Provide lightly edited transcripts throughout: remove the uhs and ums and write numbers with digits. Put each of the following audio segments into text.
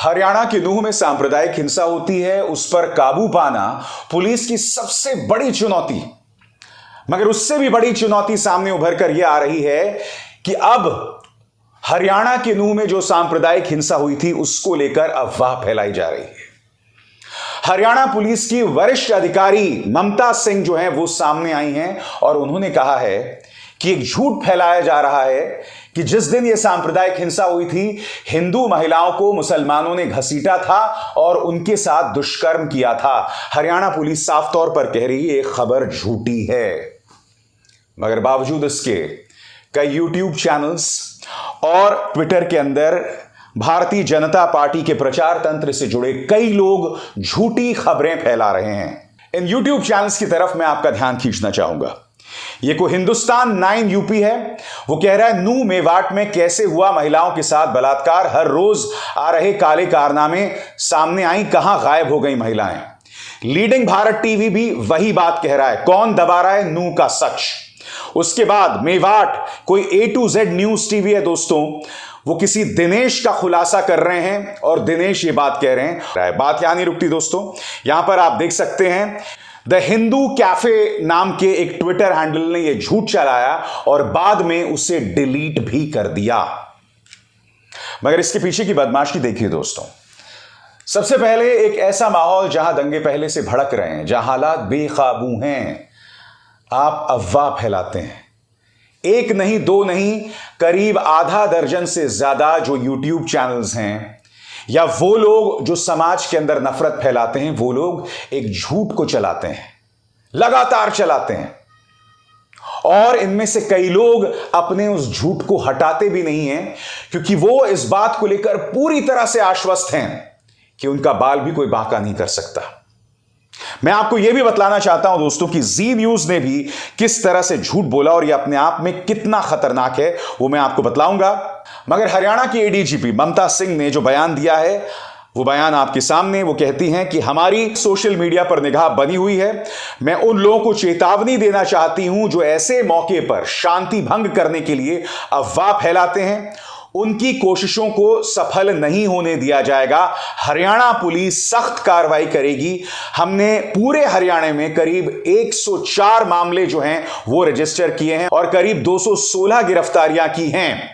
हरियाणा के नूह में सांप्रदायिक हिंसा होती है, उस पर काबू पाना पुलिस की सबसे बड़ी चुनौती। मगर उससे भी बड़ी चुनौती सामने उभर कर यह आ रही है कि अब हरियाणा के नूह में जो सांप्रदायिक हिंसा हुई थी उसको लेकर अफवाह फैलाई जा रही है। हरियाणा पुलिस की वरिष्ठ अधिकारी ममता सिंह जो है वो सामने आई हैं और उन्होंने कहा है कि एक झूठ फैलाया जा रहा है कि जिस दिन यह सांप्रदायिक हिंसा हुई थी, हिंदू महिलाओं को मुसलमानों ने घसीटा था और उनके साथ दुष्कर्म किया था। हरियाणा पुलिस साफ तौर पर कह रही है यह खबर झूठी है। मगर बावजूद इसके कई यूट्यूब चैनल्स और ट्विटर के अंदर भारतीय जनता पार्टी के प्रचार तंत्र से जुड़े कई लोग झूठी खबरें फैला रहे हैं। इन यूट्यूब चैनल्स की तरफ मैं आपका ध्यान खींचना चाहूंगा। ये को हिंदुस्तान 9 यूपी है, वो कह रहा है नूह मेवाट में कैसे हुआ महिलाओं के साथ बलात्कार, हर रोज आ रहे काले कारनामे सामने आई, कहां गायब हो गई महिलाएं। लीडिंग भारत टीवी भी वही बात कह रहा है, कौन दबा रहा है नूह का सच। उसके बाद मेवाट कोई A to Z news TV है दोस्तों, वो किसी दिनेश का खुलासा कर रहे हैं और दिनेश ये बात कह रहे हैं। बात यहां नहीं रुकती दोस्तों, यहां पर आप देख सकते हैं द हिंदू कैफे नाम के एक ट्विटर हैंडल ने यह झूठ चलाया और बाद में उसे डिलीट भी कर दिया। मगर इसके पीछे की बदमाशी देखिए दोस्तों। सबसे पहले एक ऐसा माहौल जहां दंगे पहले से भड़क रहे हैं, जहां हालात बेकाबू हैं, आप अफवाह फैलाते हैं। एक नहीं, दो नहीं, करीब आधा दर्जन से ज्यादा जो यूट्यूब चैनल्स हैं या वो लोग जो समाज के अंदर नफरत फैलाते हैं, वो लोग एक झूठ को चलाते हैं, लगातार चलाते हैं। और इनमें से कई लोग अपने उस झूठ को हटाते भी नहीं हैं, क्योंकि वो इस बात को लेकर पूरी तरह से आश्वस्त हैं कि उनका बाल भी कोई बांका नहीं कर सकता। मैं आपको यह भी बतलाना चाहता हूं दोस्तों कि जी न्यूज ने भी किस तरह से झूठ बोला और यह अपने आप में कितना खतरनाक है, वो मैं आपको बतलाऊंगा। मगर हरियाणा की एडीजीपी ममता सिंह ने जो बयान दिया है, वो बयान आपके सामने। वो कहती हैं कि हमारी सोशल मीडिया पर निगाह बनी हुई है। मैं उन लोगों को चेतावनी देना चाहती हूं जो ऐसे मौके पर शांति भंग करने के लिए अफवाह फैलाते हैं, उनकी कोशिशों को सफल नहीं होने दिया जाएगा। हरियाणा पुलिस सख्त कार्रवाई करेगी। हमने पूरे हरियाणा में करीब 104 मामले जो हैं वो रजिस्टर किए हैं और करीब 216 गिरफ्तारियां की हैं।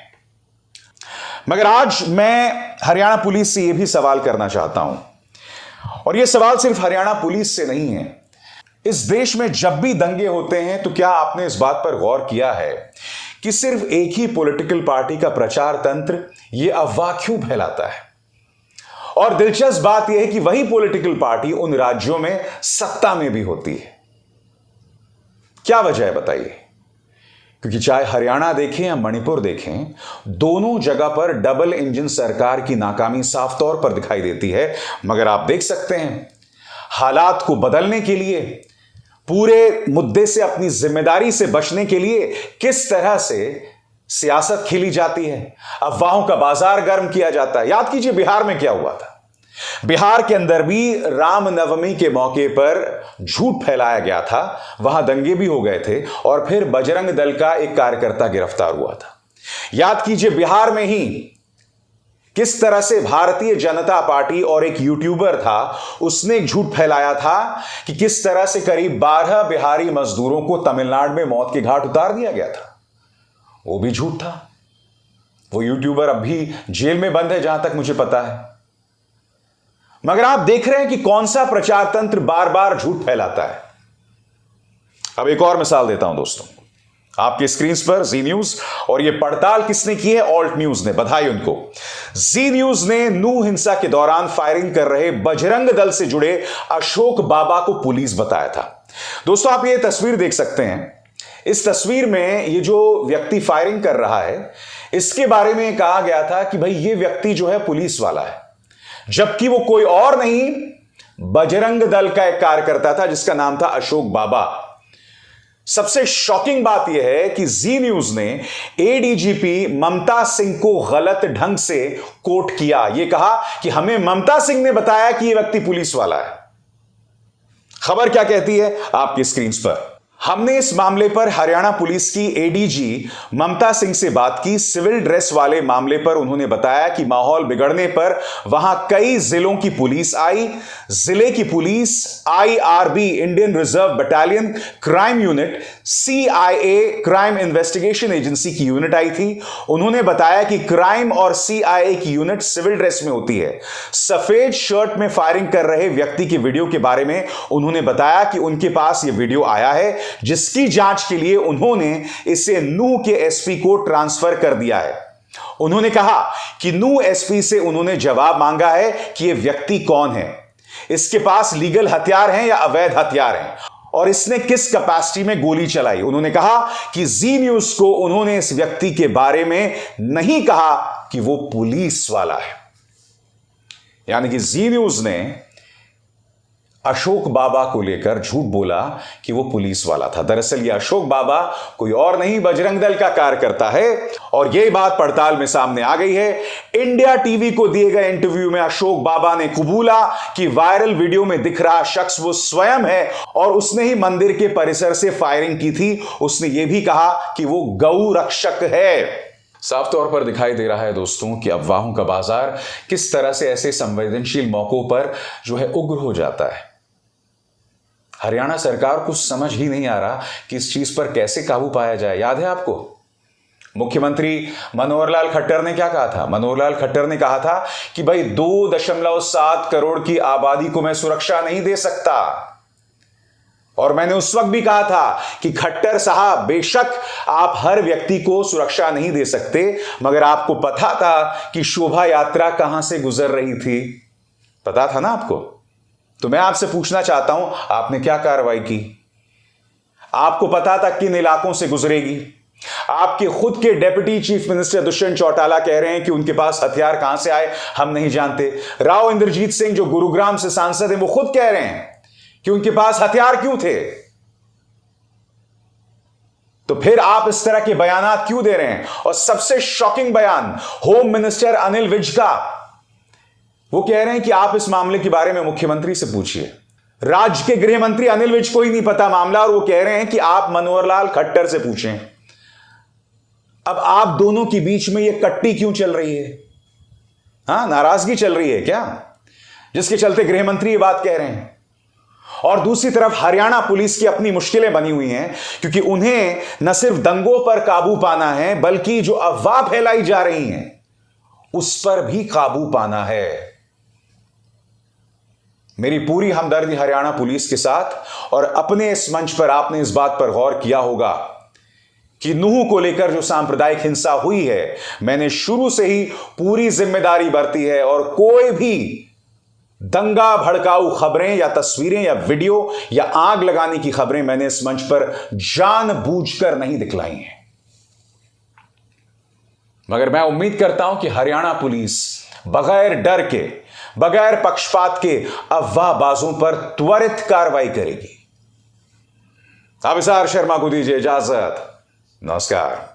मगर आज मैं हरियाणा पुलिस से यह भी सवाल करना चाहता हूं, और यह सवाल सिर्फ हरियाणा पुलिस से नहीं है। इस देश में जब भी दंगे होते हैं तो क्या आपने इस बात पर गौर किया है कि सिर्फ एक ही पॉलिटिकल पार्टी का प्रचार तंत्र यह अफवाह क्यों फैलाता है? और दिलचस्प बात यह है कि वही पॉलिटिकल पार्टी उन राज्यों में सत्ता में भी होती है। क्या वजह है बताइए? क्योंकि चाहे हरियाणा देखें या मणिपुर देखें, दोनों जगह पर डबल इंजन सरकार की नाकामी साफ तौर पर दिखाई देती है। मगर आप देख सकते हैं हालात को बदलने के लिए, पूरे मुद्दे से अपनी जिम्मेदारी से बचने के लिए किस तरह से सियासत खेली जाती है, अफवाहों का बाजार गर्म किया जाता है। याद कीजिए बिहार में क्या हुआ था। बिहार के अंदर भी रामनवमी के मौके पर झूठ फैलाया गया था, वहां दंगे भी हो गए थे और फिर बजरंग दल का एक कार्यकर्ता गिरफ्तार हुआ था। याद कीजिए बिहार में ही किस तरह से भारतीय जनता पार्टी और एक यूट्यूबर था, उसने एक झूठ फैलाया था कि किस तरह से करीब 12 बिहारी मजदूरों को तमिलनाडु में मौत के घाट उतार दिया गया था। वो भी झूठ था। वो यूट्यूबर अब भी जेल में बंद है जहां तक मुझे पता है। मगर आप देख रहे हैं कि कौन सा प्रचार तंत्र बार बार झूठ फैलाता है। अब एक और मिसाल देता हूं दोस्तों, आपके स्क्रीन पर जी न्यूज, और यह पड़ताल किसने की है? ऑल्ट न्यूज ने, बधाई उनको। जी न्यूज ने नूह हिंसा के दौरान फायरिंग कर रहे बजरंग दल से जुड़े अशोक बाबा को पुलिस बताया था। दोस्तों आप ये तस्वीर देख सकते हैं। इस तस्वीर में ये जो व्यक्ति फायरिंग कर रहा है, इसके बारे में कहा गया था कि भाई ये व्यक्ति जो है पुलिस वाला है, जबकि वो कोई और नहीं, बजरंग दल का एक कार्यकर्ता था जिसका नाम था अशोक बाबा। सबसे शॉकिंग बात यह है कि जी न्यूज ने एडीजीपी ममता सिंह को गलत ढंग से कोट किया। यह कहा कि हमें ममता सिंह ने बताया कि यह व्यक्ति पुलिस वाला है। खबर क्या कहती है आपकी स्क्रीन पर? हमने इस मामले पर हरियाणा पुलिस की एडीजी ममता सिंह से बात की। सिविल ड्रेस वाले मामले पर उन्होंने बताया कि माहौल बिगड़ने पर वहां कई जिलों की पुलिस आई। जिले की police, IRB Indian reserve battalion crime unit, CIA crime investigation agency की यूनिट आई थी। उन्होंने बताया कि क्राइम और सीआईए की यूनिट सिविल ड्रेस में होती है। सफेद शर्ट में फायरिंग कर रहे व्यक्ति की वीडियो के बारे में उन्होंने बताया कि उनके पास यह वीडियो आया है, जिसकी जांच के लिए उन्होंने इसे नूह के एसपी को ट्रांसफर कर दिया है। उन्होंने कहा कि नूह एसपी से उन्होंने जवाब मांगा है कि यह व्यक्ति कौन है, इसके पास लीगल हथियार हैं या अवैध हथियार हैं, और इसने किस कैपेसिटी में गोली चलाई। उन्होंने कहा कि जी न्यूज को उन्होंने इस व्यक्ति के बारे में नहीं कहा कि वो पुलिस वाला है। यानी कि जी न्यूज ने अशोक बाबा को लेकर झूठ बोला कि वो पुलिस वाला था। दरअसल ये अशोक बाबा कोई और नहीं, बजरंग दल का कार्यकर्ता है, और यह बात पड़ताल में सामने आ गई है। इंडिया टीवी को दिए गए इंटरव्यू में अशोक बाबा ने कबूला कि वायरल वीडियो में दिख रहा शख्स वो स्वयं है और उसने ही मंदिर के परिसर से फायरिंग की थी। उसने ये भी कहा कि वो गौ रक्षक है। साफ तौर पर दिखाई दे रहा है दोस्तों कि अफवाहों का बाजार किस तरह से ऐसे संवेदनशील मौकों पर जो है उग्र हो जाता है। हरियाणा सरकार को समझ ही नहीं आ रहा कि इस चीज पर कैसे काबू पाया जाए। याद है आपको, मुख्यमंत्री मनोहर लाल खट्टर ने क्या कहा था? मनोहर लाल खट्टर ने कहा था कि भाई 2.7 करोड़ की आबादी को मैं सुरक्षा नहीं दे सकता। और मैंने उस वक्त भी कहा था कि खट्टर साहब, बेशक आप हर व्यक्ति को सुरक्षा नहीं दे सकते, मगर आपको पता था कि शोभा यात्रा कहां से गुजर रही थी? पता था ना आपको? तो मैं आपसे पूछना चाहता हूं, आपने क्या कार्रवाई की? आपको पता था किन इलाकों से गुजरेगी? आपके खुद के deputy chief minister Dushyant Chautala कह रहे हैं कि उनके पास हथियार कहां से आए हम नहीं जानते। राव इंद्रजीत सिंह जो गुरुग्राम से सांसद हैं, वो खुद कह रहे हैं कि उनके पास हथियार क्यों थे। तो फिर आप इस तरह के बयानात क्यों दे रहे हैं? और सबसे शॉकिंग बयान होम मिनिस्टर अनिल विज का, वो कह रहे हैं कि आप इस मामले के बारे में मुख्यमंत्री से पूछिए। राज्य के गृह मंत्री अनिल विज को ही नहीं पता मामला, और वो कह रहे हैं कि आप मनोहर लाल खट्टर से पूछें। अब आप दोनों के बीच में ये कट्टी क्यों चल रही है? नाराजगी चल रही है क्या, जिसके चलते गृह मंत्री ये बात कह रहे हैं? और दूसरी तरफ हरियाणा पुलिस की अपनी मुश्किलें बनी हुई हैं, क्योंकि उन्हें न सिर्फ दंगों पर काबू पाना है, बल्कि जो अफवाह फैलाई जा रही हैं उस पर भी काबू पाना है। मेरी पूरी हमदर्दी हरियाणा पुलिस के साथ, और अपने इस मंच पर आपने इस बात पर गौर किया होगा कि नूह को लेकर जो सांप्रदायिक हिंसा हुई है, मैंने शुरू से ही पूरी जिम्मेदारी बरती है, और कोई भी दंगा भड़काऊ खबरें या तस्वीरें या वीडियो या आग लगाने की खबरें मैंने इस मंच पर जानबूझकर नहीं दिखलाई हैं। मगर मैं उम्मीद करता हूं कि हरियाणा पुलिस बगैर डर के, बगैर पक्षपात के अफवाहबाजों पर त्वरित कार्रवाई करेगी। अभिसार शर्मा को दीजिए इजाजत। नमस्कार।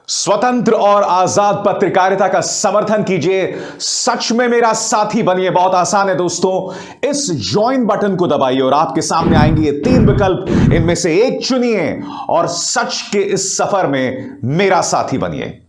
स्वतंत्र और आजाद पत्रकारिता का समर्थन कीजिए, सच में मेरा साथी बनिए। बहुत आसान है दोस्तों, इस ज्वाइन बटन को दबाइए और आपके सामने आएंगे ये 3 विकल्प, इनमें से एक चुनिए और सच के इस सफर में मेरा साथी बनिए।